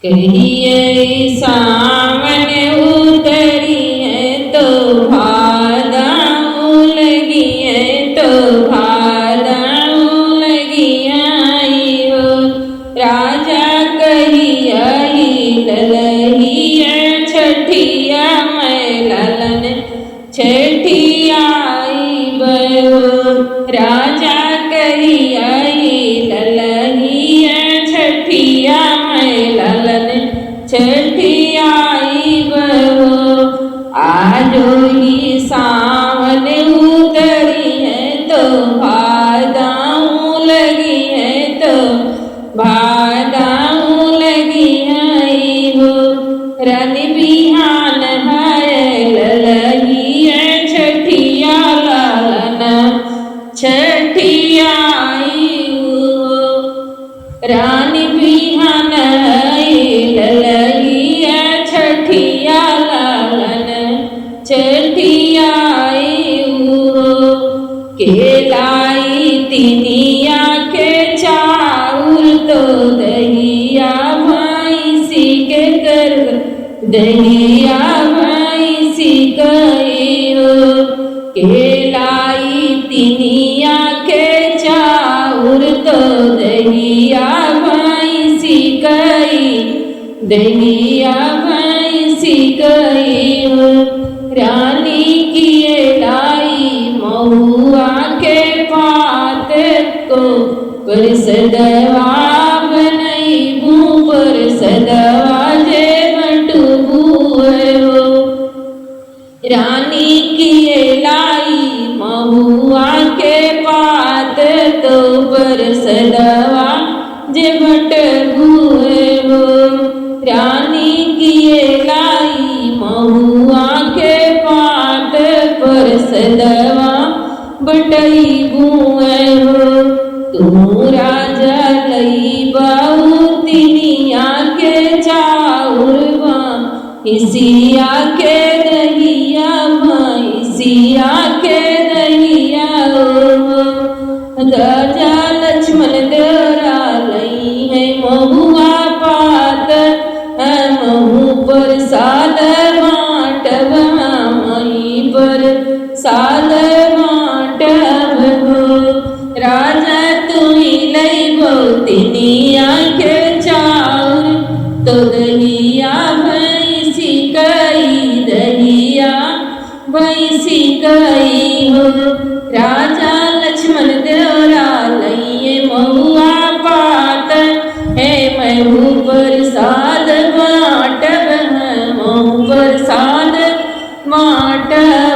कहिए सावन उतरी है तो भादऊ लगी है तो भादऊ लगी आई हो। राजा कहिया ललहिया छठिया मैं ललन छठिया बहो। राजा कहिया ललहिया छठिया मैं ललन छठिया बहो। आजो ही सावन उतरी है तो भादऊ लगी है तो भादऊ लगी आई हो। रन बिहान है ललहिया छठिया ललन छठिया हो। रानी बिहान ललहिया छठिया ललन छठिया हो। केलाई तिनिया के चाउर तो दहिया भैंसी के कर दहिया भैंसी कही हो। केलाई तिनिया के चाउर तो दहिया भैंसी कही दहिया भैंसी कही हो। रानी की लाई महुआ के पात को परसदवा बनई बू परसदवा जे बटू हो। रानी की लाई महुआ के पात तो परसदवा जे बटू हो। रानी की लाई महुआ के पात परसदवा बटई बुए हो। तू राजा लई बाऊ तिनिया के चाउरवा हिसिया के दहिया भैंसिया के दहिया हो। राजा लक्ष्मण देवरा लई है महुआ पात महू पर साद माटब मही पर साद माटब हो। राजा तुई लई बो तिनिया के चाउर तो दहिया भैंसी कई दहिया भैंसी कई हो। राजा लक्ष्मण देवरा लइए महुआ पात है महू पर साद माटब महू पर साद माटब